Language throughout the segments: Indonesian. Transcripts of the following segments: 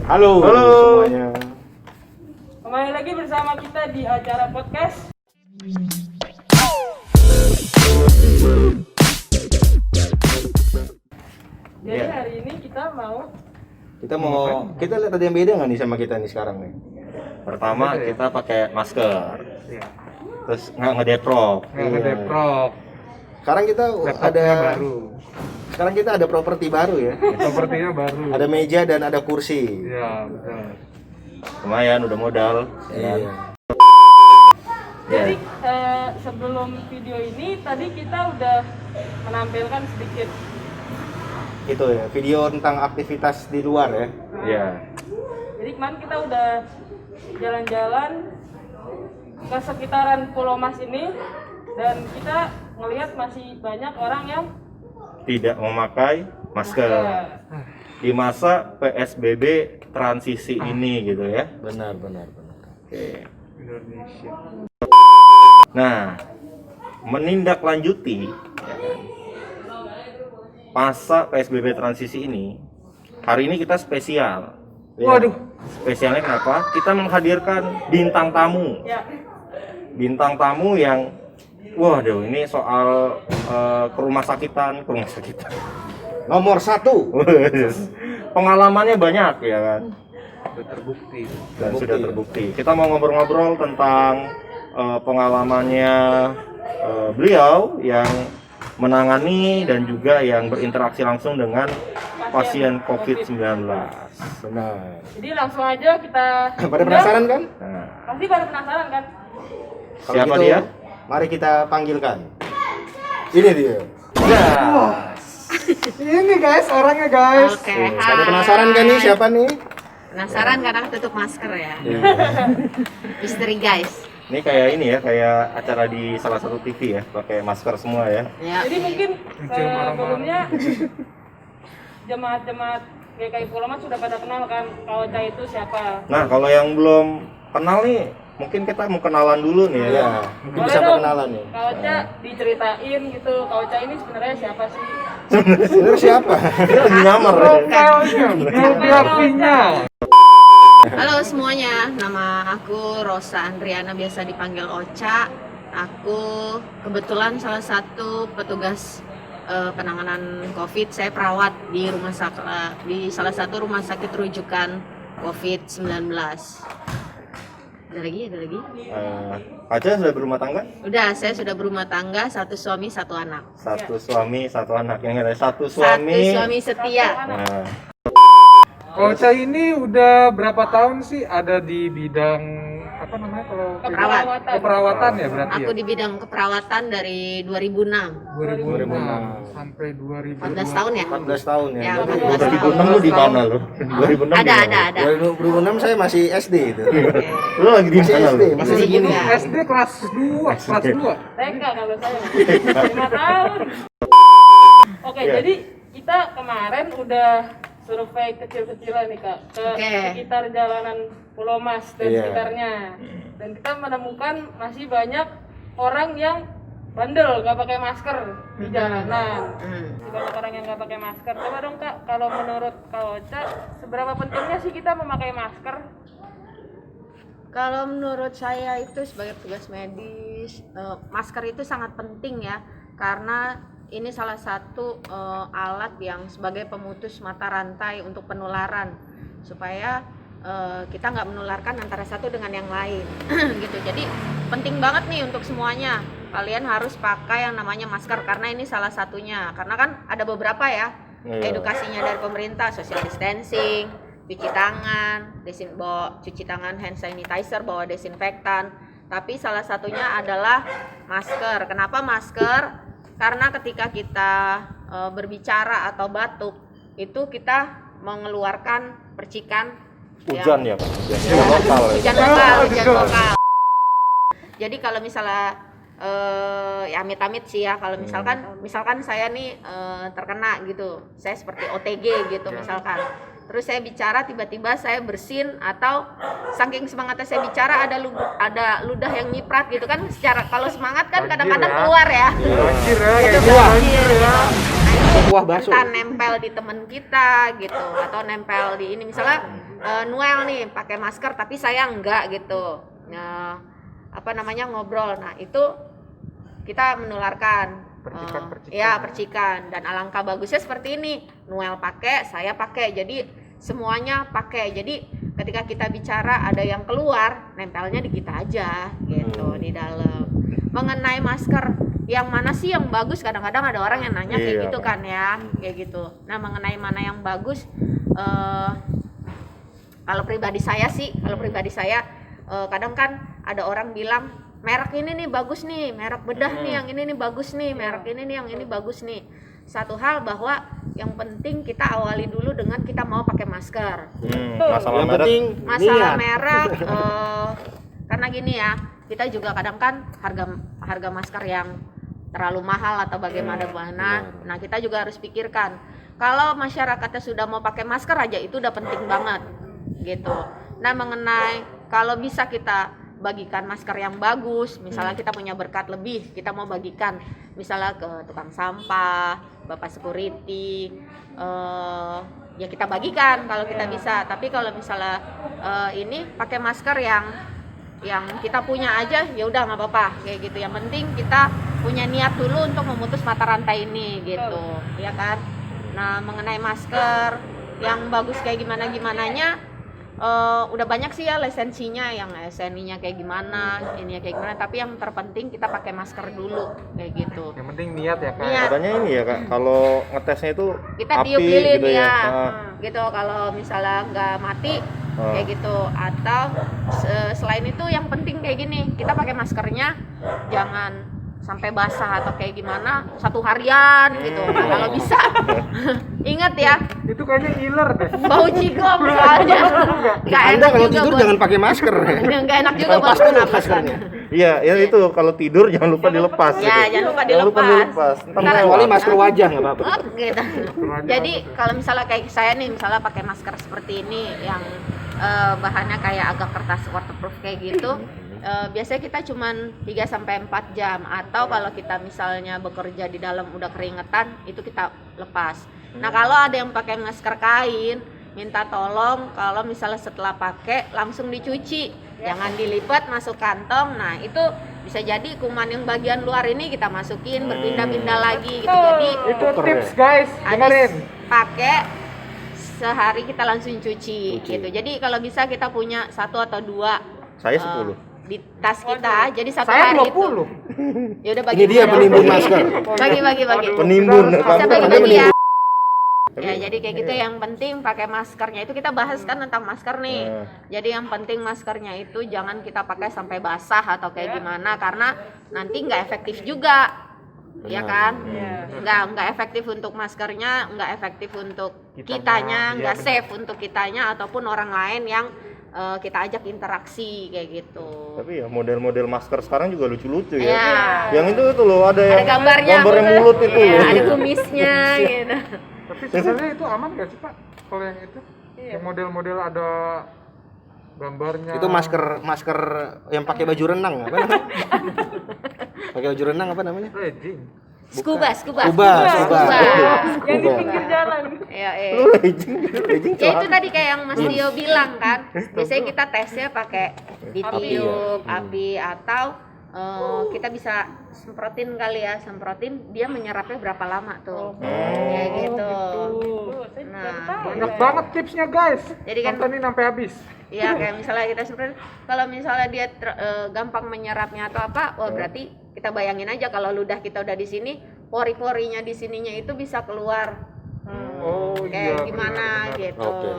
Halo, Halo semuanya. Kembali lagi bersama kita di acara podcast. Jadi Ya. hari ini kita Kita lihat ada yang beda nggak nih sama kita nih sekarang nih? Pertama Beda ya? kita pakai masker, Iya. terus nggak ngedeprok. Nggak ngedeprok. Sekarang kita Laptopnya baru. Sekarang kita ada properti baru ya. Propertinya baru. Ada meja dan ada kursi. Iya, betul. Lumayan udah modal. Iya. jadi sebelum video ini tadi kita udah menampilkan sedikit. Itu ya, video tentang aktivitas di luar ya. Iya. Jadi kemarin kita udah jalan-jalan ke sekitaran Pulau Mas ini dan kita ngelihat masih banyak orang yang Tidak memakai masker di masa PSBB transisi ini gitu ya. Benar. Oke. Indonesia. Nah, menindaklanjuti ya kan, masa PSBB transisi ini, hari ini kita spesial. Waduh. Spesialnya kenapa? Kita menghadirkan bintang tamu. ya Bintang tamu yang waduh, ini soal ke rumah sakitan. Nomor 1. Pengalamannya banyak ya kan. Sudah terbukti. Dan sudah terbukti. Kita mau ngobrol-ngobrol tentang pengalamannya beliau yang menangani dan juga yang berinteraksi langsung dengan pasien COVID-19. Benar. jadi langsung aja kita Pada penasaran kan? Nah, pasti pada penasaran kan. Kalau siapa gitu, dia? Mari kita panggilkan. Ini dia. Ya. Ini guys, orangnya guys. Oke, Pada penasaran kan nih siapa nih? Penasaran kadang tutup masker ya. Misteri guys. Ini kayak ini ya, kayak acara di salah satu TV ya, pakai masker semua ya. Ya. Jadi mungkin Mencium aroma. sebelumnya jemaat-jemaat GKI Pulau Mas sudah pada kenal kan Kak Ocha itu siapa. Nah, kalau yang belum kenal nih, mungkin kita mau kenalan dulu nih ya. Iya, mungkin bisa Boleh dong, perkenalan nih. Kak Ocha diceritain gitu, Kak Ocha ini sebenarnya siapa sih? Sebenarnya siapa? Dia lagi nyamar ya. Profilnya, biografinya. Halo semuanya, nama aku Rosa Andriana, biasa dipanggil Ocha. Aku kebetulan salah satu petugas penanganan COVID. Saya perawat di di salah satu rumah sakit rujukan COVID-19. Ada lagi? Aja sudah berumah tangga? Udah, saya sudah berumah tangga, satu suami, satu anak. Satu suami, satu anak. Yang ada satu Satu suami. suami setia. Nah, Ocha ini udah berapa tahun sih ada di bidang apa namanya kalau Keperawatan. keperawatan ya berarti Aku ya? di bidang keperawatan dari 2006. 2006 sampai 14 tahun ya? 14 tahun ya. Ya, Berarti 2006 lu di mana lu? 2006 Ada, di mana? ada. 2006 saya masih SD itu. Lu lagi di Masih mana SD, lu? masih Masih segini. juga. SD kelas 2, kelas 2. TK kalau saya 5 tahun. Oke, Iya. jadi kita kemarin udah survei kecil-kecilan nih Kak ke Oke. sekitar jalanan Pulau Mas dan Iya. sekitarnya. Dan kita menemukan masih banyak orang yang bandel gak pakai masker di jalanan. Masih banyak orang yang gak pakai masker. Coba dong Kak, kalau menurut Kak Ocha, seberapa pentingnya sih kita memakai masker? Kalau menurut saya itu sebagai petugas medis, masker itu sangat penting ya, karena ini salah satu alat yang sebagai pemutus mata rantai untuk penularan, supaya kita nggak menularkan antara satu dengan yang lain gitu. Jadi penting banget nih untuk semuanya, kalian harus pakai yang namanya masker, karena ini salah satunya. Karena kan ada beberapa ya edukasinya dari pemerintah, social distancing, cuci tangan, bawa cuci tangan, hand sanitizer, bawa desinfektan. Tapi salah satunya adalah masker. Kenapa masker? Karena ketika kita berbicara atau batuk, itu kita mengeluarkan percikan Hujan ya, Pak. Hujan lokal ya. hujan lokal. Jadi kalau misalnya ya amit-amit sih ya, kalau misalkan saya nih terkena gitu, saya seperti OTG gitu misalkan, terus saya bicara tiba-tiba saya bersin, atau saking semangatnya saya bicara ada ludah yang nyiprat gitu kan, secara kalau semangat kan kadang-kadang keluar ya, Banjir ya, itu kayak gua. banjir gitu. Nah, itu Buah bakso. entah nempel di teman kita gitu, atau nempel di ini, misalnya Noel nih pakai masker tapi saya enggak gitu. Nah, ngobrol. Nah, itu kita menularkan percikan dan alangkah bagusnya seperti ini. Noel pakai, saya pakai. Jadi semuanya pakai. Jadi ketika kita bicara ada yang keluar, nempelnya di kita aja gitu di dalam. Mengenai masker yang mana sih yang bagus, kadang-kadang ada orang yang nanya kayak gitu kan ya, kayak gitu. Nah, mengenai mana yang bagus, kalau pribadi saya kadang kan ada orang bilang merek ini nih bagus nih, merek bedah nih yang ini nih bagus nih, merek ini nih yang ini bagus nih. Satu hal bahwa yang penting kita awali dulu dengan kita mau pakai masker. Masalah yang merek, penting Masalah niat. merek, karena gini ya, kita juga kadang kan harga masker yang terlalu mahal atau bagaimana. Nah, kita juga harus pikirkan kalau masyarakatnya sudah mau pakai masker aja itu udah penting banget gitu. Nah, mengenai kalau bisa kita bagikan masker yang bagus, misalnya kita punya berkat lebih, kita mau bagikan misalnya ke tukang sampah, bapak security, ya kita bagikan kalau kita bisa. Tapi kalau misalnya ini pakai masker yang kita punya aja, ya udah nggak apa-apa kayak gitu. Yang penting kita punya niat dulu untuk memutus mata rantai ini gitu, ya kan. Nah, mengenai masker yang bagus kayak gimananya, udah banyak sih ya lisensinya, yang SNI-nya kayak gimana, ininya kayak gimana. Tapi yang terpenting kita pakai masker dulu kayak gitu. Yang penting niat ya Kak. Niat. katanya ini ya Kak, kalau ngetesnya itu Kita api tiup lilin gitu ya. gitu. Kalau misalnya nggak mati kayak gitu. Atau selain itu yang penting kayak gini, kita pakai maskernya jangan sampai basah atau kayak gimana 1 harian gitu. Nah, kalau bisa ingat ya, Itu kayaknya ngiler deh. bau cigong soalnya. Nggak Anda enak kalau juga tidur buat- jangan pakai masker. nggak enak juga buat Lepaskan pernapasan. maskernya. Iya, ya itu kalau tidur jangan lupa dilepas. Ya, gitu. jangan lupa Jangan lupa dilepas. dilepas. Ntar Ntar- Kecuali masker wajah nggak apa-apa. Oh, gitu. Jadi kalau misalnya kayak saya nih, misalnya pakai masker seperti ini yang bahannya kayak agak kertas waterproof kayak gitu, biasanya kita cuman 3-4 jam. Atau kalau kita misalnya bekerja di dalam udah keringetan, itu kita lepas. Nah, kalau ada yang pakai masker kain, minta tolong kalau misalnya setelah pakai langsung dicuci, jangan dilipat masuk kantong. Nah, itu bisa jadi kuman yang bagian luar ini kita masukin berpindah-pindah lagi gitu. Jadi Itu tips guys, dengerin. habis pakai sehari kita langsung cuci gitu. Jadi kalau bisa kita punya 1 atau 2 Saya 10. di tas kita. Jadi satu Saya hari 20. itu. Ya udah bagi. Ini dia penimbun masker. Bagi. Penimbun. Bisa Kamu bagi-bagi ya. Tapi- Ya, jadi kayak gitu. Yang penting pakai maskernya itu kita bahas kan tentang masker nih. Jadi yang penting maskernya itu jangan kita pakai sampai basah atau kayak gimana, karena nanti nggak efektif juga. Ya kan? Nggak efektif untuk maskernya, nggak efektif untuk kitanya, nggak safe untuk kitanya ataupun orang lain yang kita ajak interaksi kayak gitu. Tapi ya model-model masker sekarang juga lucu-lucu ya. Ya. Yang itu loh ada yang gambarnya. gambar yang mulut itu Ya, loh. ada kumisnya gitu. Tapi sebenarnya itu aman gak sih Pak? Kalau yang itu, yang model-model ada gambarnya. Itu masker yang pakai baju renang apa namanya? Pakai baju renang apa namanya? Legging. Scuba. Scuba. Yang di pinggir jalan. Ya, Lu legging Ya itu tadi kayak yang Mas Tio bilang kan, biasanya kita tesnya pakai ditiup, api, atau kita bisa semprotin kali ya, semprotin dia menyerapnya berapa lama tuh, kayak gitu. Nah, Banyak banget tipsnya guys. Jadi kan- Nontonin sampai habis. ya kayak misalnya kita semprotin, kalau misalnya dia gampang menyerapnya atau apa, wah berarti kita bayangin aja kalau ludah kita udah di sini, pori-porinya di sininya itu bisa keluar. Oh Kayak iya. gimana benar-benar. gitu. Oke.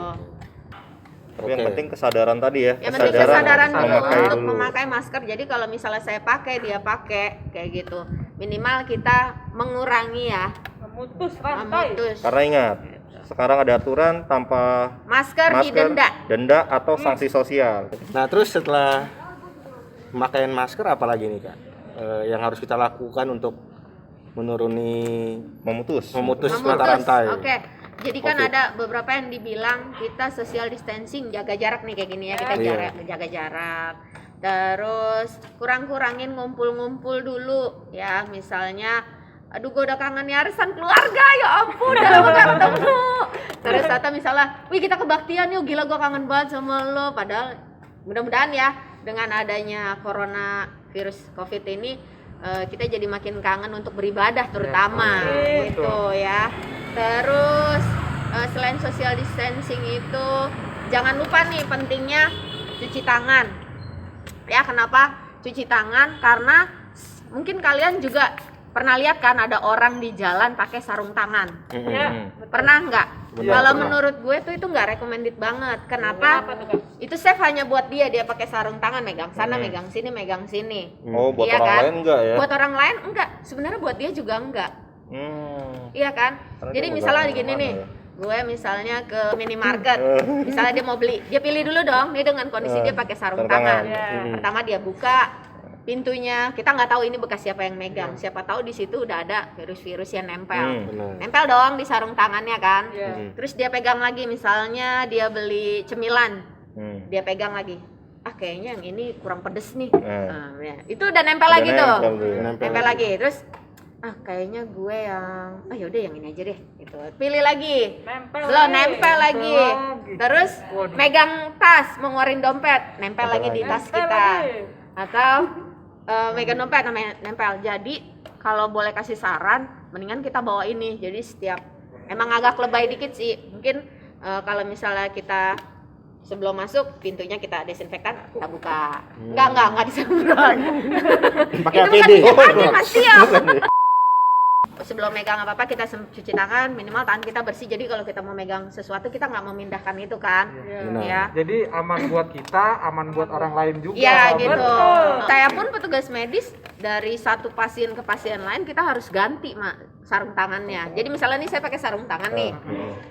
Tapi yang Oke. penting kesadaran tadi ya. Yang penting kesadaran dulu memakai untuk dulu. memakai masker. Jadi kalau misalnya saya pakai, dia pakai, kayak gitu. Minimal kita mengurangi ya, Memutus rantai. memutus. Karena ingat, sekarang ada aturan tanpa Masker masker, didenda. denda atau sanksi sosial. Nah, terus setelah pemakaian masker apa lagi nih Kak? Yang harus kita lakukan untuk menuruni Memutus. memutus Memutus. mata rantai. Oke. Jadi kan Covid. ada beberapa yang dibilang kita social distancing, jaga jarak nih kayak gini ya, kita Iya. jaga jarak. Terus kurang-kurangin ngumpul-ngumpul dulu ya, misalnya aduh gue udah kangen nih arisan keluarga, ya ampun udah lama gak ketemu. Terus atau misalnya, wih kita kebaktian yuk, gila gue kangen banget sama lo. Padahal mudah-mudahan ya dengan adanya virus COVID ini kita jadi makin kangen untuk beribadah terutama gitu ya. Terus selain social distancing itu jangan lupa nih pentingnya cuci tangan. Ya kenapa cuci tangan? Karena mungkin kalian juga pernah lihat kan ada orang di jalan pakai sarung tangan. Ya, Pernah nggak? Benar, Kalau pernah. menurut gue tuh itu nggak recommended banget. Kenapa? Kenapa tuh, Kak? Itu safe hanya buat dia pakai sarung tangan, megang sana, megang sini, megang sini. Oh, buat Iya orang kan? lain enggak ya? Buat orang lain enggak. Sebenarnya buat dia juga enggak. Iya kan? Karena Jadi dia misalnya pegang gini mana nih, ya? gue misalnya ke minimarket, misalnya dia mau beli, dia pilih dulu dong, dia dengan kondisi dia pakai sarung sarung tangan. tangan. Ya. Pertama dia buka pintunya, kita nggak tahu ini bekas siapa yang megang, siapa tahu di situ udah ada virus-virus yang nempel, Benar. nempel dong di sarung tangannya kan. Ya. Terus dia pegang lagi, misalnya dia beli cemilan, Hmm. dia pegang lagi, kayaknya yang ini kurang pedes nih. Eh. Nah, ya. Itu udah nempel Udah lagi tuh, nempel tuh ya. nempel lagi. Terus kayaknya gue yang yaudah yang ini aja deh gitu, pilih lagi, Nempel lo lagi. nempel lagi, terus megang tas mau ngeluarin dompet, nempel lagi di tas Nempel kita, lagi. atau megang dompet nempel. Jadi kalau boleh kasih saran, mendingan kita bawa ini. Jadi setiap emang agak lebay dikit sih, mungkin kalau misalnya kita sebelum masuk pintunya kita desinfektan, kita buka. Enggak disemprot. Pakai Itu APD. bukan Mas siap. Sebelum megang apa-apa kita cuci tangan, minimal tangan kita bersih. Jadi kalau kita mau megang sesuatu kita nggak memindahkan itu kan. Benar. Ya. Jadi aman buat kita, aman buat orang lain juga. Iya gitu. Betul. Saya pun petugas medis dari satu pasien ke pasien lain kita harus ganti sarung tangannya. Jadi misalnya nih saya pakai sarung tangan nih,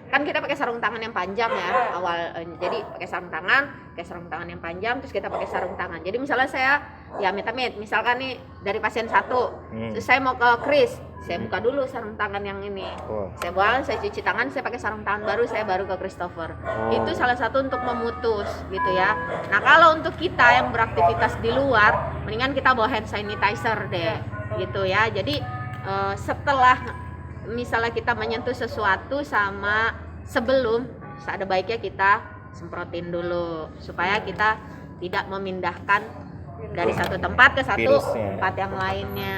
kan kita pakai sarung tangan yang panjang ya awal. Jadi pakai sarung tangan yang panjang, terus kita pakai sarung tangan. Jadi misalnya saya ya amit-amit, misalkan nih dari pasien satu, terus saya mau ke Kris, saya buka dulu sarung tangan yang ini. Wah. Saya buang, saya cuci tangan, saya pakai sarung tangan baru, saya baru ke Christopher. Itu salah satu untuk memutus gitu ya. Nah kalau untuk kita yang beraktivitas di luar, mendingan kita bawa hand sanitizer deh gitu ya. Jadi setelah misalnya kita menyentuh sesuatu sama sebelum, ada baiknya kita semprotin dulu supaya kita tidak memindahkan dari satu tempat ke satu Virusnya. tempat yang lainnya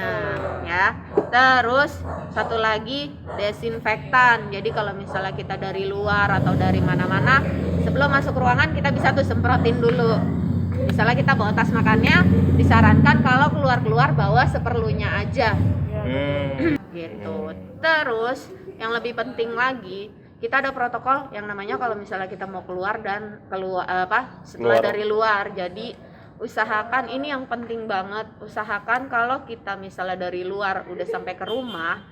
ya. Terus satu lagi desinfektan. Jadi kalau misalnya kita dari luar atau dari mana-mana, sebelum masuk ruangan kita bisa tuh semprotin dulu. Misalnya kita bawa tas makannya, disarankan kalau keluar-keluar bawa seperlunya aja gitu. Terus yang lebih penting lagi, kita ada protokol yang namanya kalau misalnya kita mau keluar dan setelah Keluar. dari luar. Jadi usahakan, ini yang penting banget, usahakan kalau kita misalnya dari luar udah sampai ke rumah,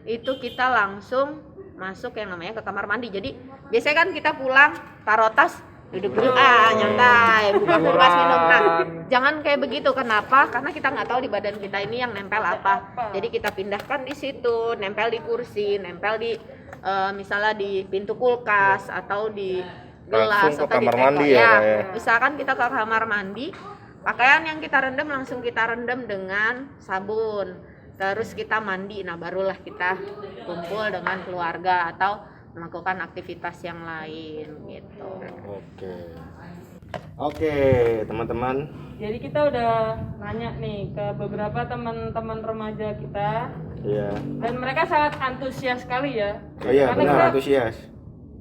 itu kita langsung masuk yang namanya ke kamar mandi. Jadi biasanya kan kita pulang taruh tas, duduk nyantai, buka kulkas minum. Nah, jangan kayak begitu. Kenapa? Karena kita nggak tahu di badan kita ini yang nempel apa. Jadi kita pindahkan di situ, nempel di kursi, nempel di misalnya di pintu kulkas atau di gelas Langsung ke atau di kamar teko. mandi ya, Kak, ya? Usahakan kita ke kamar mandi, pakaian yang kita rendam langsung kita rendam dengan sabun. Terus kita mandi, nah barulah kita kumpul dengan keluarga atau melakukan aktivitas yang lain gitu. Oke, teman-teman. Jadi kita udah nanya nih ke beberapa teman-teman remaja kita Iya. dan mereka sangat antusias sekali ya. Oh iya, Karena benar, kita antusias.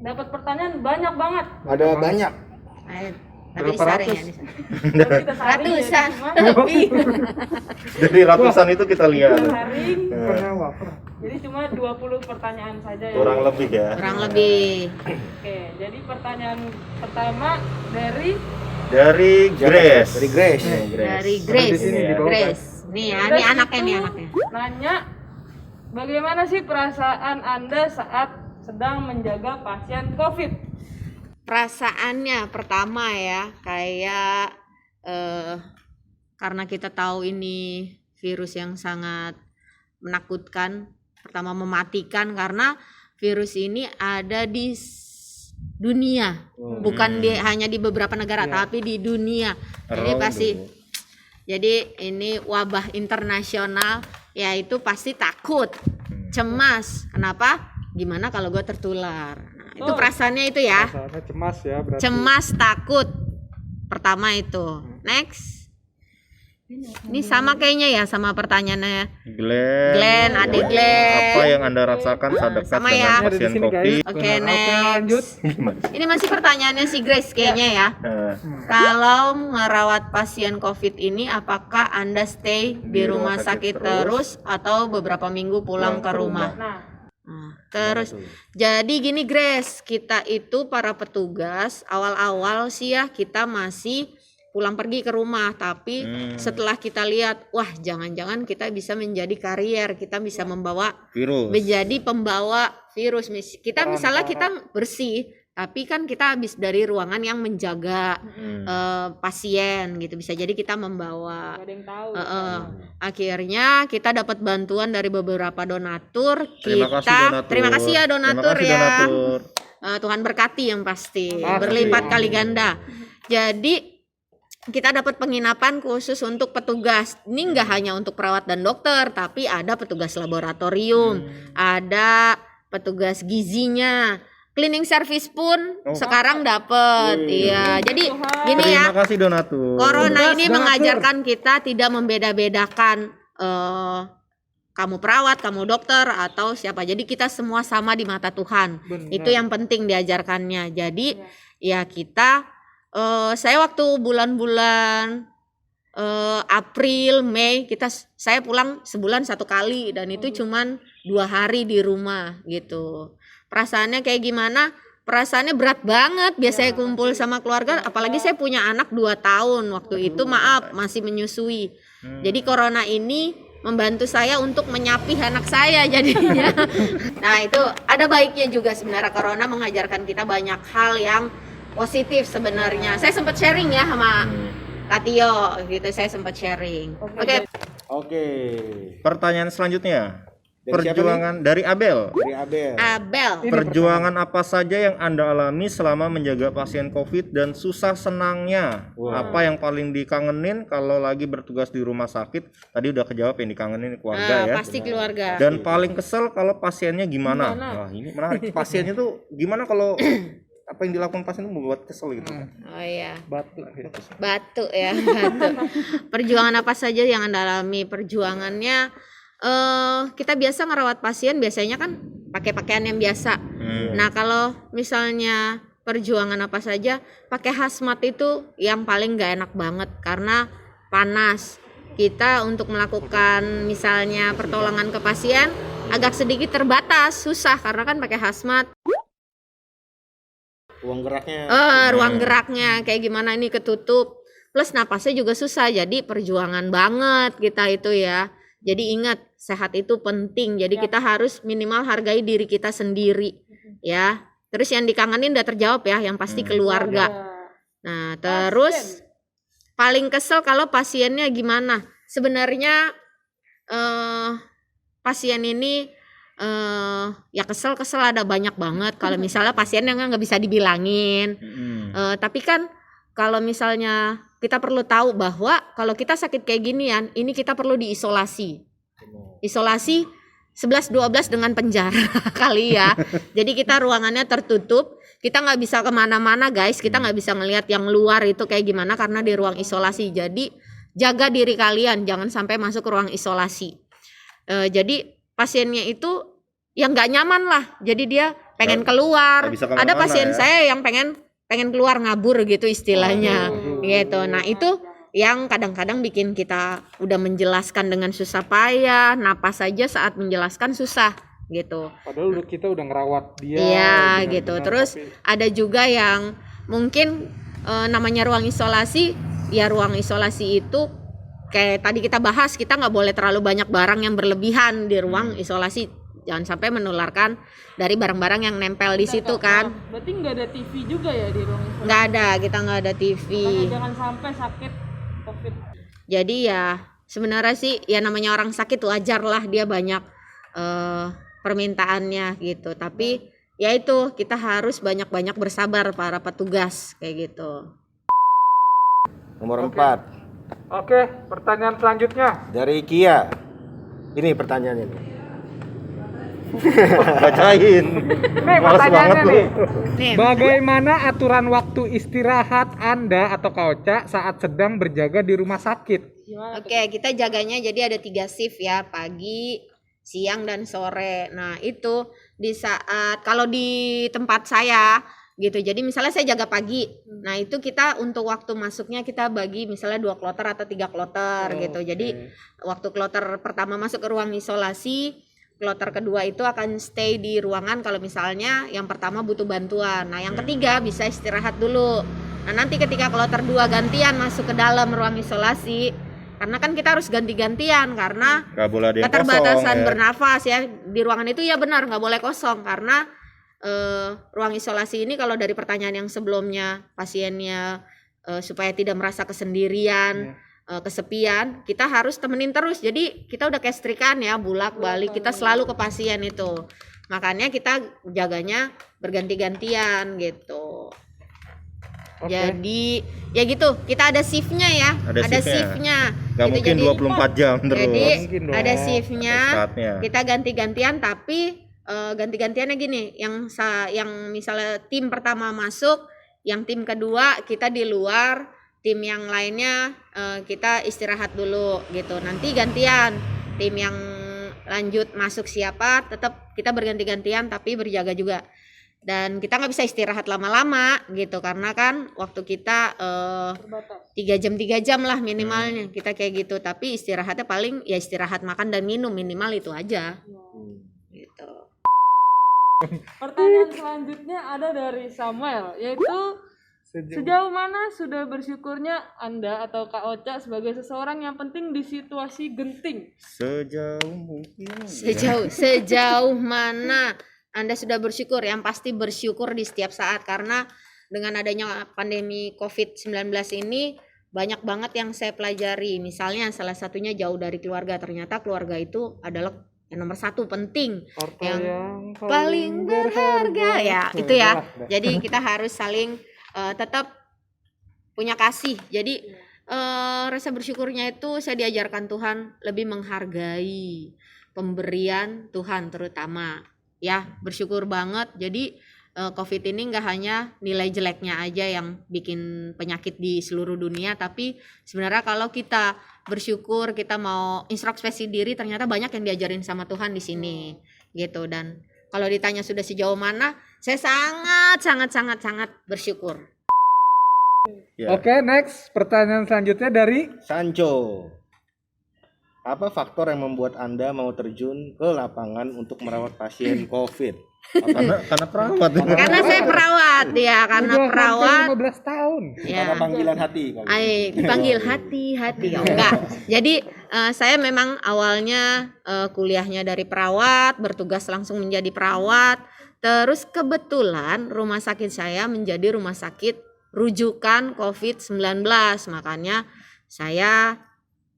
dapat pertanyaan banyak banget. Ada banyak. Tapi Berapa disaring ratus? ya, disaring. Terus kita saring ya, Ratusan cuma lebih. Dari ratusan itu kita lihat. kita saring. Pernah wafer. Jadi cuma 20 pertanyaan saja ya. Kurang lebih ya. Kurang lebih. Oke, jadi pertanyaan pertama dari Dari Grace. Dari Grace. Dari Di Grace. sini, di bawah, Grace. Nih ya, ini anaknya nih anaknya. nanya bagaimana sih perasaan Anda saat sedang menjaga pasien COVID? Perasaannya pertama ya, kayak karena kita tahu ini virus yang sangat menakutkan, pertama mematikan, karena virus ini ada di dunia, bukan hanya di beberapa negara, tapi di dunia. Jadi pasti, jadi ini wabah internasional, yaitu pasti takut cemas. Kenapa? Gimana kalau gue tertular? Nah, itu perasaannya itu ya. Perasaannya cemas ya berarti. Cemas, takut. Pertama itu. Next. Ini sama kayaknya ya sama pertanyaannya. Glenn, adik Glenn. Apa yang Anda rasakan saat dekat Sama dengan ya. pasien Ada di sini, COVID? guys. Oke, Benar. next. Oke, lanjut. Ini masih pertanyaannya si Grace kayaknya ya. Kalau merawat pasien COVID ini, apakah Anda stay di rumah sakit terus atau beberapa minggu pulang ke rumah? Nah, Terus, jadi gini Grace, kita itu para petugas awal-awal sih ya kita masih pulang pergi ke rumah, tapi setelah kita lihat, wah jangan-jangan kita bisa menjadi karier, kita bisa membawa Virus. menjadi pembawa virus. Kita misalnya kita bersih, tapi kan kita habis dari ruangan yang menjaga pasien gitu, bisa jadi kita membawa. gak ada yang tahu. Akhirnya kita dapat bantuan dari beberapa donatur. Terima kasih, donatur. Terima kasih ya donatur Terima kasih, ya. donatur. Tuhan berkati yang pasti, Pasti. berlipat kali ganda. Jadi kita dapat penginapan khusus untuk petugas. Ini nggak hanya untuk perawat dan dokter, tapi ada petugas laboratorium, ada petugas gizinya, cleaning service pun sekarang dapat. Iya, jadi gini ya. Terima kasih, donatur. Corona ini Donatur. mengajarkan kita tidak membeda-bedakan kamu perawat, kamu dokter atau siapa. Jadi kita semua sama di mata Tuhan. Benar. Itu yang penting diajarkannya. Jadi ya kita saya waktu bulan-bulan April, Mei saya pulang sebulan 1 kali dan itu cuman 2 hari di rumah gitu. Perasaannya kayak gimana? Perasaannya berat banget. Biasanya kumpul sama keluarga, apalagi saya punya anak 2 tahun waktu itu, maaf masih menyusui. Jadi corona ini membantu saya untuk menyapih anak saya jadinya. Nah itu ada baiknya juga sebenarnya, corona mengajarkan kita banyak hal yang positif sebenarnya. Saya sempat sharing ya sama Kak Tio gitu, saya sempat sharing. Oke. Pertanyaan selanjutnya. Dari siapa Perjuangan dari Abel. Dari Abel. Abel. Perjuangan apa saja yang Anda alami selama menjaga pasien COVID dan susah senangnya? Apa yang paling dikangenin kalau lagi bertugas di rumah sakit? Tadi udah kejawab yang dikangenin keluarga ya. Pasti keluarga. Dan paling kesel kalau pasiennya gimana? Wah, ini menarik. Pasiennya tuh gimana kalau apa yang dilakukan pasien itu membuat kesel gitu kan? Oh iya. Batu. Batu ya, batu. Perjuangan apa saja yang Anda alami? Perjuangannya kita biasa ngerawat pasien biasanya kan pakai pakaian yang biasa. Nah, kalau misalnya perjuangan apa saja, pakai hazmat itu yang paling gak enak banget karena panas. Kita untuk melakukan misalnya pertolongan ke pasien agak sedikit terbatas, susah karena kan pakai hazmat. Ruang geraknya kayak gimana ini ketutup, plus napasnya juga susah, jadi perjuangan banget kita itu ya. Jadi ingat, sehat itu penting, jadi kita harus minimal hargai diri kita sendiri ya. Terus yang dikangenin udah terjawab ya, yang pasti keluarga. Nah terus paling kesel kalau pasiennya gimana. Sebenarnya pasien ini ya kesel ada banyak banget. Kalau misalnya pasien yang nggak bisa dibilangin, tapi kan kalau misalnya kita perlu tahu bahwa kalau kita sakit kayak ginian, ini kita perlu diisolasi. Isolasi 11-12 dengan penjara kali ya. Jadi kita ruangannya tertutup, kita nggak bisa kemana-mana guys, kita nggak bisa ngelihat yang luar itu kayak gimana karena di ruang isolasi. Jadi jaga diri kalian, jangan sampai masuk ke ruang isolasi. Jadi pasiennya itu yang nggak nyaman lah, jadi dia pengen keluar. Ada pasien saya yang pengen keluar ngabur gitu istilahnya, gitu. Nah itu yang kadang-kadang bikin kita udah menjelaskan dengan susah payah, napas saja saat menjelaskan susah gitu. Padahal kita udah ngerawat dia. Iya benar-benar, gitu. Terus tapi ada juga yang mungkin namanya ruang isolasi, ya ruang isolasi itu kayak tadi kita bahas, kita nggak boleh terlalu banyak barang yang berlebihan di ruang isolasi. Jangan sampai menularkan dari barang-barang yang nempel di situ kan. Berarti nggak ada TV juga ya di ruang isolasi? Nggak ada, kita nggak ada TV. Jangan sampai sakit COVID. Jadi ya sebenarnya sih ya namanya orang sakit wajar lah dia banyak permintaannya gitu. Tapi ya itu kita harus banyak-banyak bersabar para petugas kayak gitu. Nomor 4 Oke, pertanyaan selanjutnya. dari Kia. Ini pertanyaannya nih. Bacain. Nih Males pertanyaannya banget lu. nih. Nih, Bagaimana aturan waktu istirahat Anda atau Kak Ocha saat sedang berjaga di rumah sakit? Gimana? oke, kita jaganya jadi ada 3 shift ya, pagi, siang, dan sore. Nah, itu di saat kalau di tempat saya gitu. Jadi misalnya saya jaga pagi. Nah, itu kita untuk waktu masuknya kita bagi misalnya 2 kloter atau 3 kloter gitu. Jadi waktu kloter pertama masuk ke ruang isolasi, kloter kedua itu akan stay di ruangan kalau misalnya yang pertama butuh bantuan. Nah, yang ketiga bisa istirahat dulu. Nah, nanti ketika kloter 2 gantian masuk ke dalam ruang isolasi, karena kan kita harus ganti-gantian karena Gak boleh ada yang keterbatasan kosong, ya. bernafas ya di ruangan itu. Ya benar, nggak boleh kosong karena ruang isolasi ini kalau dari pertanyaan yang sebelumnya pasiennya supaya tidak merasa kesendirian, kesepian, kita harus temenin terus. Jadi kita udah kayak setrikaan ya, bulak-balik kita selalu ke pasien itu. Makanya kita jaganya berganti-gantian gitu. Oke. Jadi ya gitu, kita ada shiftnya ya, Ada shiftnya. Gak Gitu, mungkin jadi- 24 jam terus. Jadi Mungkin dong. ada shiftnya, Saatnya. kita ganti-gantian, tapi ganti-gantiannya gini, yang misalnya tim pertama masuk, yang tim kedua kita di luar, tim yang lainnya kita istirahat dulu gitu. Nanti gantian, tim yang lanjut masuk siapa, tetap kita berganti-gantian tapi berjaga juga. Dan kita nggak bisa istirahat lama-lama gitu karena kan waktu kita 3 jam lah minimalnya kita kayak gitu. Tapi istirahatnya paling ya istirahat makan dan minum, minimal itu aja gitu. Pertanyaan selanjutnya ada dari Samuel, yaitu sejauh mana sudah bersyukurnya Anda atau Kak Ocha sebagai seseorang yang penting di situasi genting? Sejauh mungkin. Sejauh mana Anda sudah bersyukur? Yang pasti bersyukur di setiap saat karena dengan adanya pandemi COVID-19 ini banyak banget yang saya pelajari. Misalnya salah satunya jauh dari keluarga. Ternyata keluarga itu adalah yang nomor 1 penting, Harta yang yang paling berharga ya itu ya. Jadi kita harus saling tetap punya kasih. Jadi rasa bersyukurnya itu saya diajarkan Tuhan lebih menghargai pemberian Tuhan terutama ya, bersyukur banget. Jadi COVID ini nggak hanya nilai jeleknya aja yang bikin penyakit di seluruh dunia, tapi sebenarnya kalau kita bersyukur, kita mau introspeksi diri, ternyata banyak yang diajarin sama Tuhan di sini gitu. Dan kalau ditanya sudah sejauh mana, saya sangat bersyukur. Ya. Oke, next pertanyaan selanjutnya dari Sancho, apa faktor yang membuat Anda mau terjun ke lapangan untuk merawat pasien COVID? Karena perawat. Karena saya perawat ya, karena udah perawat hampir 15 tahun. ya. Karena panggilan hati. Dipanggil hati-hati. Oh, enggak. Jadi saya memang awalnya kuliahnya dari perawat, bertugas langsung menjadi perawat. Terus kebetulan rumah sakit saya menjadi rumah sakit rujukan COVID-19. Makanya saya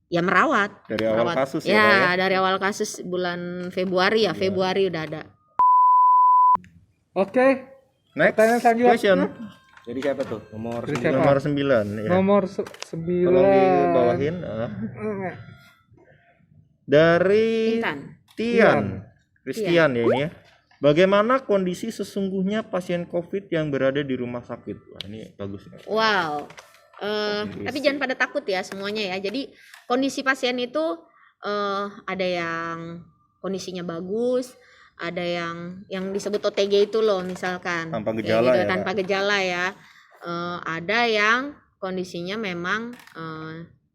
ya merawat. Dari awal kasus ya, Pak, Ya, dari awal kasus bulan Februari ya, Februari udah ada. Oke, Next pertanyaan selanjutnya. question. Jadi siapa tuh? Nomor Dari 9. siapa? Nomor 9 ya. Nomor Tolong 9. dibawahin. Dari Intan. Tian. Christian ya ini ya. Bagaimana kondisi sesungguhnya pasien COVID yang berada di rumah sakit? Wah, ini bagus nih. Wow. Tapi jangan pada takut ya semuanya ya. Jadi kondisi pasien itu ada yang kondisinya bagus, ada yang disebut OTG itu loh misalkan. Tanpa Kayak gejala gitu, ya, tanpa gejala ya. Ada yang kondisinya memang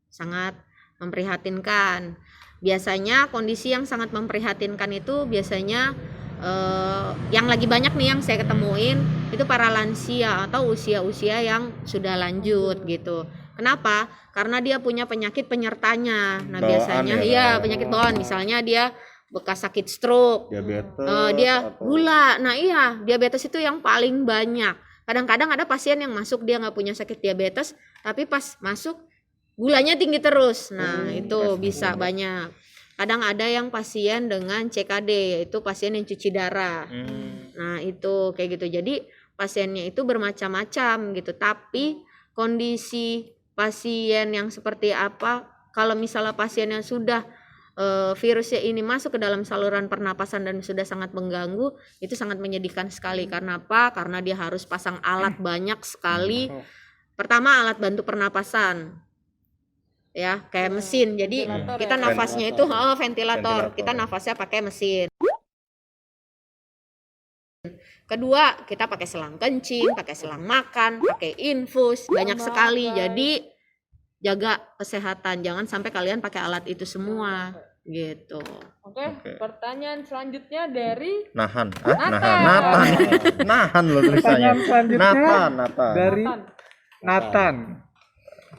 sangat memprihatinkan. Biasanya kondisi yang sangat memprihatinkan itu biasanya yang lagi banyak nih yang saya ketemuin itu para lansia atau usia-usia yang sudah lanjut gitu. Kenapa? Karena dia punya penyakit penyertanya. Nah, Bawaan biasanya ya? iya penyakit bawaan. Misalnya dia bekas sakit stroke, Diabetes. dia atau- gula. Nah, iya, diabetes itu yang paling banyak. Kadang-kadang ada pasien yang masuk dia nggak punya sakit diabetes, tapi pas masuk gulanya tinggi terus. Nah, itu bisa banyak. Kadang ada yang pasien dengan CKD, yaitu pasien yang cuci darah. Nah, itu kayak gitu. Jadi pasiennya itu bermacam-macam gitu. Tapi kondisi pasien yang seperti apa, kalau misalnya pasien yang sudah virusnya ini masuk ke dalam saluran pernapasan dan sudah sangat mengganggu, itu sangat menyedihkan sekali. Karena apa? Karena dia harus pasang alat banyak sekali. Pertama alat bantu pernapasan, ya kayak mesin. Jadi Ventilator kita ya? nafasnya itu ventilator. Ventilator. Kita nafasnya pakai mesin. Kedua, kita pakai selang kencing, pakai selang makan, pakai infus, banyak sekali. Jadi jaga kesehatan, jangan sampai kalian pakai alat itu semua gitu. Oke, pertanyaan selanjutnya dari Nahan. Nathan. Nahan loh tulisannya. Pertanyaan selanjutnya Nathan. dari Nathan. Nathan.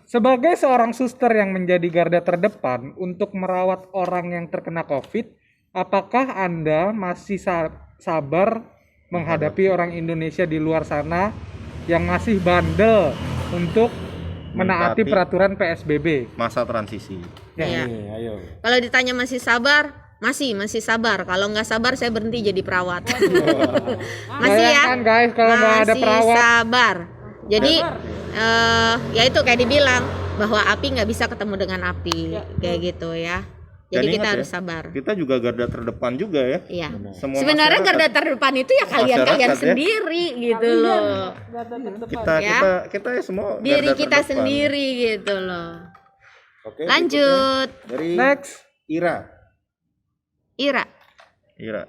Sebagai seorang suster yang menjadi garda terdepan untuk merawat orang yang terkena COVID, apakah Anda masih sabar menghadapi orang Indonesia di luar sana yang masih bandel untuk menaati peraturan PSBB? Masa transisi. Iya. Nih, ayo. Kalau ditanya masih sabar, masih sabar. Kalau nggak sabar saya berhenti jadi perawat. Masih ya. Bayangkan guys kalau nggak ada Masih perawat. sabar. Jadi ya itu kayak dibilang bahwa api nggak bisa ketemu dengan api, kayak gitu ya. Jadi Dan kita ingat harus ya, sabar. Kita juga garda terdepan juga ya. Iya. Semua Sebenarnya masyarakat. garda terdepan itu ya kalian Masyarakat ya. sendiri gitu loh. Garda terdepan. Kita Ya. kita ya semua Diri garda kita terdepan. sendiri gitu loh. Oke. Lanjut, berikutnya dari Next. Ira. Ira. Iya.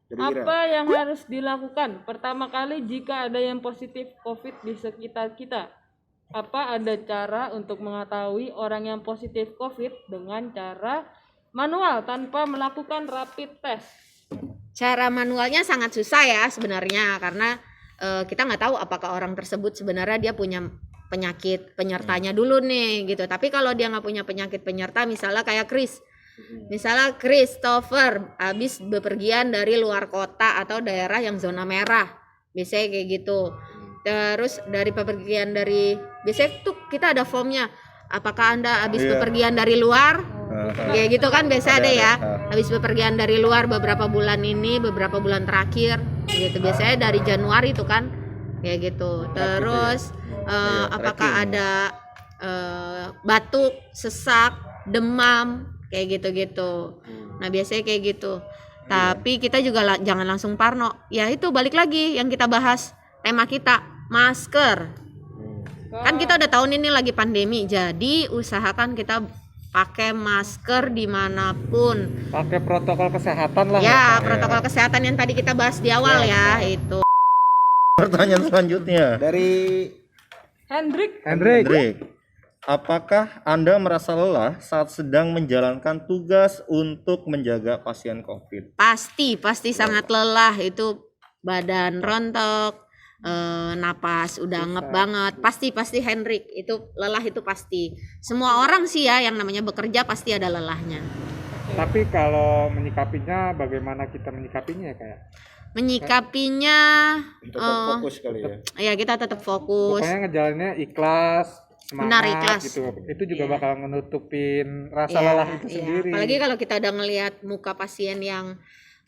Dari Ira. Apa yang harus dilakukan pertama kali jika ada yang positif COVID di sekitar kita? Apa ada cara untuk mengetahui orang yang positif COVID dengan cara manual tanpa melakukan rapid test? Cara manualnya sangat susah ya sebenarnya karena kita nggak tahu apakah orang tersebut sebenarnya dia punya penyakit penyertanya dulu nih gitu. Tapi kalau dia nggak punya penyakit penyerta, misalnya kayak misalnya Christopher habis bepergian dari luar kota atau daerah yang zona merah, biasanya kayak gitu. Terus dari bepergian dari, biasanya tuh kita ada formnya. Apakah Anda habis Iya. bepergian dari luar? Kayak gitu kan biasa ada ya. Habis bepergian dari luar beberapa bulan ini, beberapa bulan terakhir gitu. Biasanya dari Januari itu kan kayak gitu. Terus apakah ada batuk, sesak, demam kayak gitu-gitu. Nah, biasanya kayak gitu. Tapi kita juga jangan langsung parno. Ya itu balik lagi yang kita bahas tema kita, masker. Kan kita udah tahun ini lagi pandemi, jadi usahakan kita pakai masker dimanapun. Pakai protokol kesehatan lah. Ya, protokol kesehatan yang tadi kita bahas di awal ya, itu. Pertanyaan selanjutnya. Dari Hendrik, Hendrik, apakah Anda merasa lelah saat sedang menjalankan tugas untuk menjaga pasien COVID? Pasti sangat lelah, itu badan rontok, napas udah ngep banget, pasti Hendrik, itu lelah, itu pasti. Semua orang sih ya yang namanya bekerja pasti ada lelahnya. Tapi kalau menyikapinya, bagaimana kita menyikapinya ya kayak? Menyikapinya tetap fokus kali ya. ya kita tetap fokus. Pokoknya ngejalaninnya ikhlas, semangat Benar, ikhlas. gitu. Itu juga Iya. bakal menutupin rasa Iya, lelah itu iya. sendiri. Apalagi kalau kita udah ngelihat muka pasien yang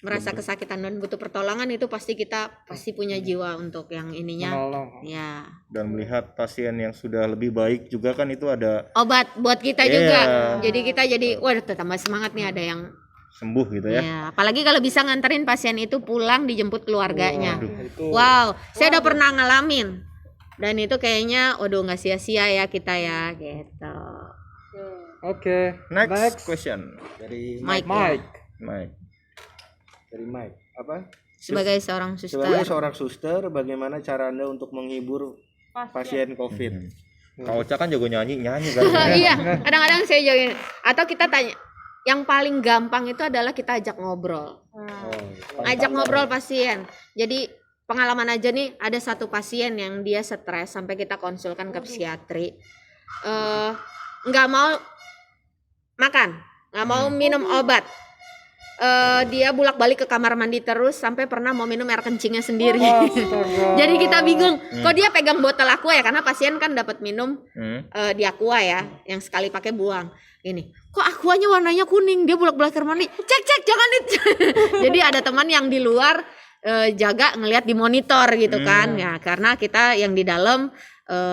merasa kesakitan dan butuh pertolongan, itu pasti kita punya jiwa untuk yang ininya. menolong. Ya, Dan melihat pasien yang sudah lebih baik juga kan itu ada obat buat kita Iya. juga. Jadi kita waduh tambah semangat nih ada yang sembuh gitu ya. ya. Apalagi kalau bisa nganterin pasien itu pulang dijemput keluarganya. Itu Wow, saya udah pernah ngalamin. Dan itu kayaknya waduh nggak sia-sia ya kita ya gitu. oke. Next question. Dari Mike, ya. Mike. Mike. Dari Mike. Apa? Sebagai seorang suster. Sebagai seorang suster, bagaimana cara Anda untuk menghibur pasien COVID? Kak Ocha kan jago nyanyi kan. Iya, kadang-kadang saya jauhin. Atau kita tanya, yang paling gampang itu adalah kita ajak ngobrol. Ajak ngobrol pasien. Jadi pengalaman aja nih, ada satu pasien yang dia stres sampai kita konsulkan ke psikiatri. Nggak mau makan, nggak mau minum obat. Dia bolak-balik ke kamar mandi terus sampai pernah mau minum air kencingnya sendiri. Astaga. Jadi kita bingung, kok dia pegang botol aqua ya, karena pasien kan dapat minum di aqua ya, yang sekali pakai buang. Ini, kok aquanya warnanya kuning, dia bolak-balik kamar mandi. Cek jangan Jadi ada teman yang di luar jaga ngelihat di monitor gitu kan ya, karena kita yang di dalam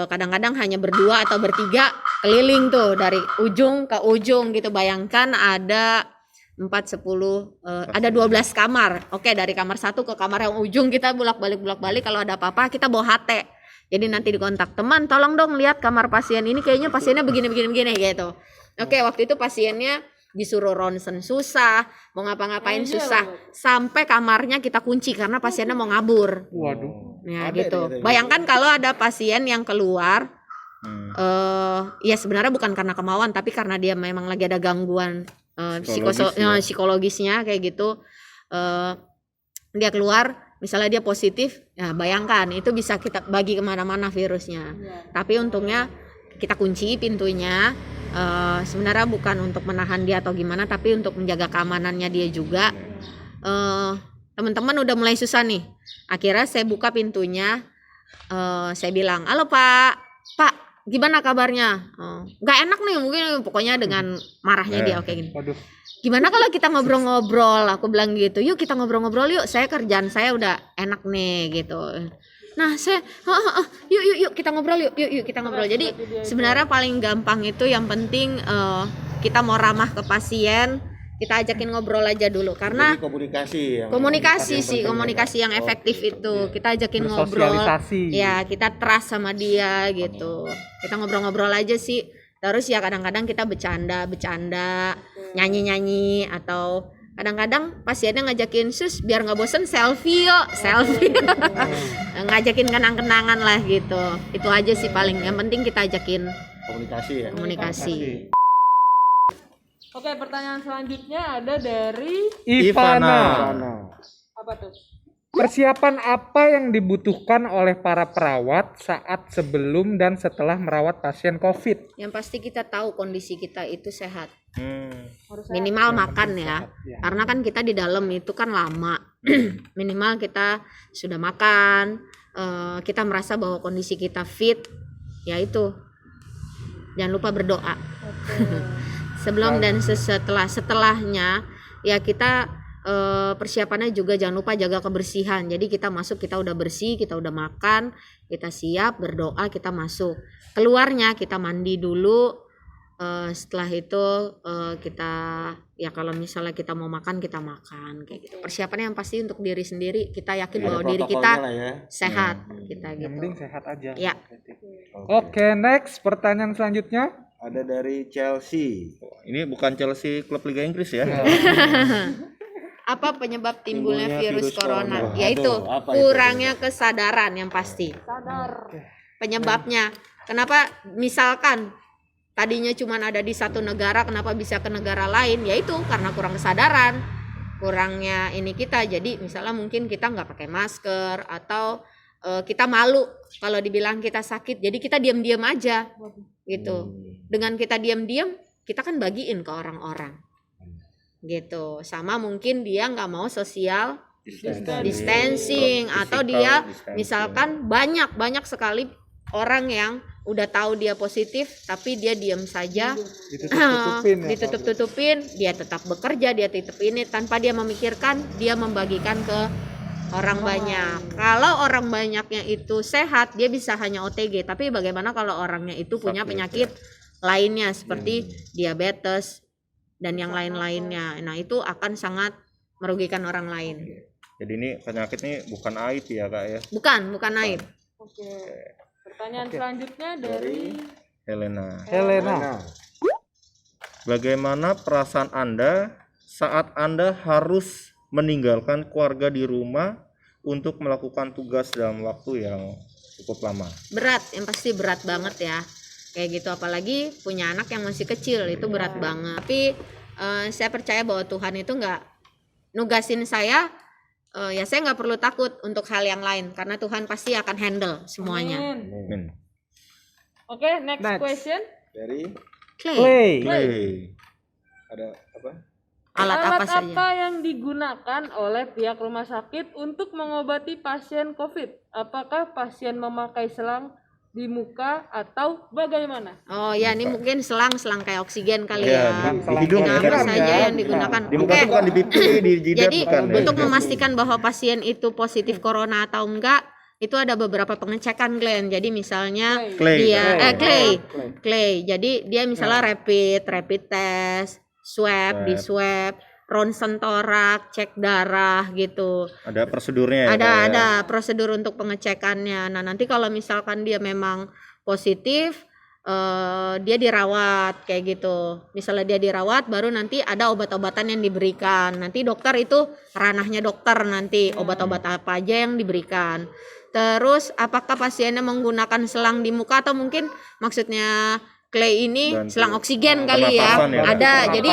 kadang-kadang hanya berdua atau bertiga keliling tuh dari ujung ke ujung gitu. Bayangkan ada 4, 10, ada 12 kamar. Oke, dari kamar satu ke kamar yang ujung kita bolak-balik. Kalau ada apa-apa kita bawa HT. Jadi nanti dikontak, teman tolong dong lihat kamar pasien ini, kayaknya pasiennya begini gitu. Oke, waktu itu pasiennya disuruh ronsen susah, mau ngapa-ngapain susah, sampai kamarnya kita kunci karena pasiennya mau ngabur. Waduh. Ya gitu. Bayangkan kalau ada pasien yang keluar, ya sebenarnya bukan karena kemauan, tapi karena dia memang lagi ada gangguan psikologisnya kayak gitu. Dia keluar, misalnya dia positif, ya bayangkan itu bisa kita bagi kemana-mana virusnya. Tapi untungnya kita kunci pintunya. Sebenarnya bukan untuk menahan dia atau gimana, tapi untuk menjaga keamanannya dia juga. Teman-teman udah mulai susah nih. Akhirnya saya buka pintunya, saya bilang, halo Pak, gimana kabarnya? Nggak enak nih mungkin, pokoknya dengan marahnya dia oke gini. Waduh. Gimana kalau kita ngobrol-ngobrol? Aku bilang gitu, yuk kita ngobrol-ngobrol yuk. Saya kerjaan saya udah enak nih gitu. Nah saya, yuk kita ngobrol yuk kita ngobrol. Jadi sebenarnya paling gampang itu yang penting kita mau ramah ke pasien, kita ajakin ngobrol aja dulu karena Jadi komunikasi yang efektif itu. Kita ajakin ngobrol, Bersosialisasi. ya kita trust sama dia gitu. Kita ngobrol-ngobrol aja sih. Terus ya kadang-kadang kita bercanda, nyanyi-nyanyi, atau kadang-kadang pasiennya ngajakin sus biar nggak bosen selfie. Ngajakin kenang-kenangan lah gitu. Itu aja sih paling. Yang penting kita ajakin komunikasi. Oke, pertanyaan selanjutnya ada dari Ivana. apa tuh? Persiapan apa yang dibutuhkan oleh para perawat saat sebelum dan setelah merawat pasien COVID? Yang pasti kita tahu kondisi kita itu sehat. Harus Minimal makan ya. Karena kan kita di dalam itu kan lama. Minimal kita sudah makan, kita merasa bahwa kondisi kita fit, ya itu. Jangan lupa berdoa. Sebelum dan setelahnya ya kita persiapannya juga jangan lupa jaga kebersihan. Jadi kita masuk, kita udah bersih, kita udah makan, kita siap, berdoa, kita masuk. Keluarnya kita mandi dulu. Setelah itu kita ya kalau misalnya kita mau makan, kita makan kayak gitu. Persiapannya yang pasti untuk diri sendiri, kita yakin bahwa diri kita sehat, kita Yang gitu. penting sehat aja. Ya. Oke, next pertanyaan selanjutnya. Ada dari Chelsea. Ini bukan Chelsea klub Liga Inggris ya. Apa penyebab timbulnya Timbulnya virus virus corona? corona. Yaitu Aduh, apa itu? kurangnya kesadaran yang pasti. Penyebabnya. Kenapa misalkan tadinya cuma ada di satu negara, kenapa bisa ke negara lain? Yaitu karena kurang kesadaran, kurangnya ini kita. Jadi misalnya mungkin kita nggak pakai masker atau kita malu kalau dibilang kita sakit. Jadi kita diam-diam aja gitu. Dengan kita diam-diam, kita kan bagiin ke orang-orang gitu. Sama mungkin dia nggak mau social distancing atau dia misalkan banyak sekali orang yang udah tahu dia positif tapi dia diam saja, ditutup-tutupin, dia tetap bekerja, dia tetap ini tanpa dia memikirkan, dia membagikan ke orang banyak. Kalau orang banyaknya itu sehat, dia bisa hanya OTG. Tapi bagaimana kalau orangnya itu punya penyakit lainnya seperti diabetes dan yang lain-lainnya. Nah, itu akan sangat merugikan orang lain. Jadi ini penyakit ini bukan aib ya Kak ya. Bukan aib. Oke. Pertanyaan selanjutnya dari Helena. Bagaimana perasaan Anda saat Anda harus meninggalkan keluarga di rumah untuk melakukan tugas dalam waktu yang cukup lama? Berat, yang pasti berat banget ya. Kayak gitu, apalagi punya anak yang masih kecil, itu berat banget. Tapi saya percaya bahwa Tuhan itu nggak nugasin saya, ya saya nggak perlu takut untuk hal yang lain karena Tuhan pasti akan handle semuanya. Amin. Oke, next question. Dari Clay. ada apa? Alat apa saja? yang digunakan oleh pihak rumah sakit untuk mengobati pasien COVID? Apakah pasien memakai selang di muka atau bagaimana? Oh ya, ini mungkin selang kayak oksigen kali Ya, ya. di hidung Nah, ya. apa saja yang digunakan? Di muka Oke. itu bukan di pipi, di jidat Jadi bukan ya. untuk memastikan bahwa pasien itu positif corona atau enggak, itu ada beberapa pengecekan Glenn. Jadi misalnya Clay. Clay. Jadi dia misalnya rapid test, swab, di swab, ronsen torak, cek darah gitu. Ada prosedurnya ya? Ada prosedur untuk pengecekannya. Nah, nanti kalau misalkan dia memang positif, dia dirawat kayak gitu. Misalnya dia dirawat, baru nanti ada obat-obatan yang diberikan. Nanti dokter itu ranahnya dokter, nanti obat-obat apa aja yang diberikan. Terus apakah pasiennya menggunakan selang di muka atau mungkin maksudnya Clay ini selang oksigen kali ya. Pernapasan ya? Ada. Jadi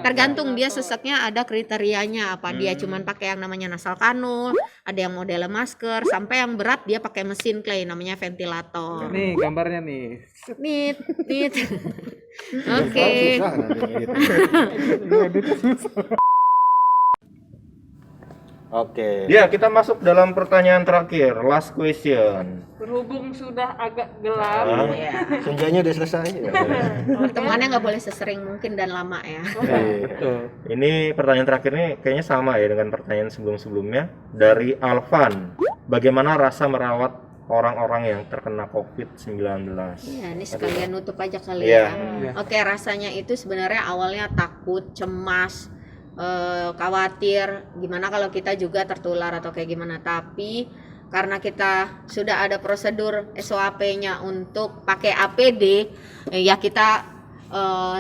tergantung dia seseknya ada kriterianya apa. Dia cuman pakai yang namanya nasal kanul, ada yang model masker, sampai yang berat dia pakai mesin Clay namanya ventilator. Nih gambarnya nih. Nit. Oke. Oke. Ya, kita masuk dalam pertanyaan terakhir, last question. Berhubung sudah agak gelap, Senjanya udah selesai. Pertemuannya nggak boleh sesering mungkin dan lama ya. Ini pertanyaan terakhir ini kayaknya sama ya dengan pertanyaan sebelum-sebelumnya dari Alvan. Bagaimana rasa merawat orang-orang yang terkena COVID-19? Iya, ini sekalian nutup aja kali Iya. ya. Oke, rasanya itu sebenarnya awalnya takut, cemas, khawatir gimana kalau kita juga tertular atau kayak gimana, tapi karena kita sudah ada prosedur SOP-nya untuk pakai APD, ya kita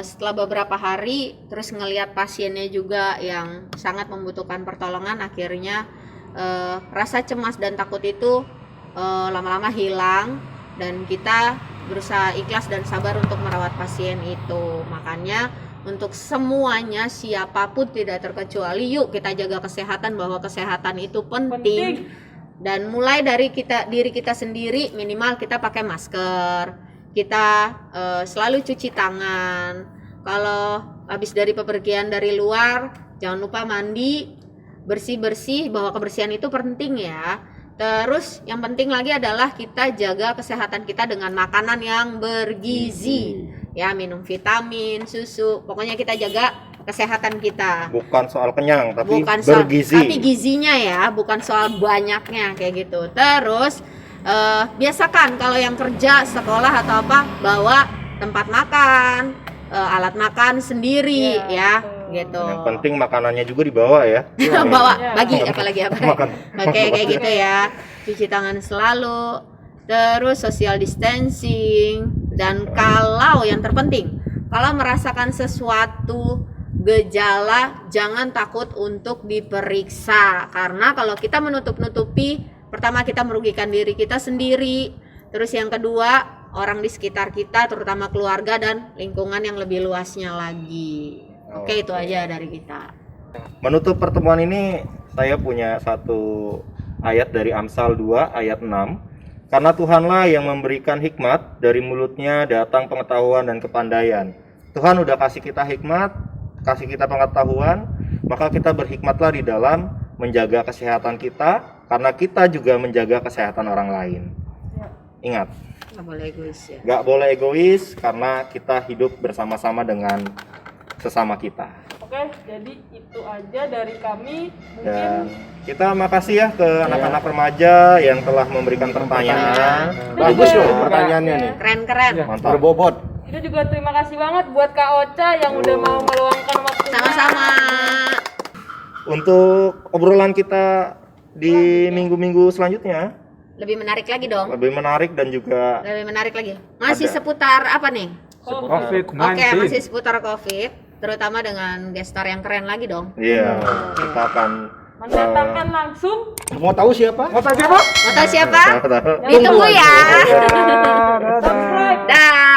setelah beberapa hari terus ngelihat pasiennya juga yang sangat membutuhkan pertolongan, akhirnya rasa cemas dan takut itu lama-lama hilang dan kita berusaha ikhlas dan sabar untuk merawat pasien itu. Makanya untuk semuanya, siapapun tidak terkecuali, yuk kita jaga kesehatan, bahwa kesehatan itu penting. Dan mulai dari diri kita sendiri, minimal kita pakai masker, kita selalu cuci tangan. Kalau habis dari bepergian dari luar, jangan lupa mandi, bersih-bersih, bahwa kebersihan itu penting ya. Terus yang penting lagi adalah kita jaga kesehatan kita dengan makanan yang bergizi. Ya, minum vitamin, susu, pokoknya kita jaga kesehatan kita. Bukan soal kenyang, tapi bergizi. bergizi. Tapi gizinya ya, bukan soal banyaknya kayak gitu. Terus biasakan kalau yang kerja, sekolah atau apa, bawa tempat makan, alat makan sendiri ya, gitu. Yang penting makanannya juga dibawa ya. Bawa bagi apalagi apa. Makan. Oke, kayak gitu ya. Cuci tangan selalu. Terus social distancing, dan kalau yang terpenting, kalau merasakan sesuatu gejala, jangan takut untuk diperiksa, karena kalau kita menutup-nutupi, pertama kita merugikan diri kita sendiri, terus yang kedua orang di sekitar kita, terutama keluarga dan lingkungan yang lebih luasnya lagi. Oke, itu aja dari kita. Menutup pertemuan ini, saya punya satu ayat dari Amsal 2 ayat 6. Karena Tuhanlah yang memberikan hikmat, dari mulutnya datang pengetahuan dan kepandaian. Tuhan udah kasih kita hikmat, kasih kita pengetahuan, maka kita berhikmatlah di dalam menjaga kesehatan kita, karena kita juga menjaga kesehatan orang lain. Ingat, Nggak boleh egois ya. nggak boleh egois, karena kita hidup bersama-sama dengan sesama kita. Oke, jadi itu aja dari kami. Mungkin Dan kita makasih ya ke anak-anak remaja yang telah memberikan pertanyaan. Bagus loh pertanyaannya nih. Keren-keren. Mantap. Berbobot. kita juga terima kasih banget buat Kak Ocha yang udah mau meluangkan waktunya. Sama-sama. Untuk obrolan kita di minggu-minggu selanjutnya Lebih menarik lagi dong. lebih menarik dan juga Lebih menarik lagi. Masih Ada. seputar apa nih? COVID-19. Oke, masih seputar COVID. Terutama dengan gestar yang keren lagi dong. iya kita akan Mendatangkan langsung Mau tahu siapa? Mau tanya apa? Mau tahu siapa? tahu. Ditunggu ya. Ya,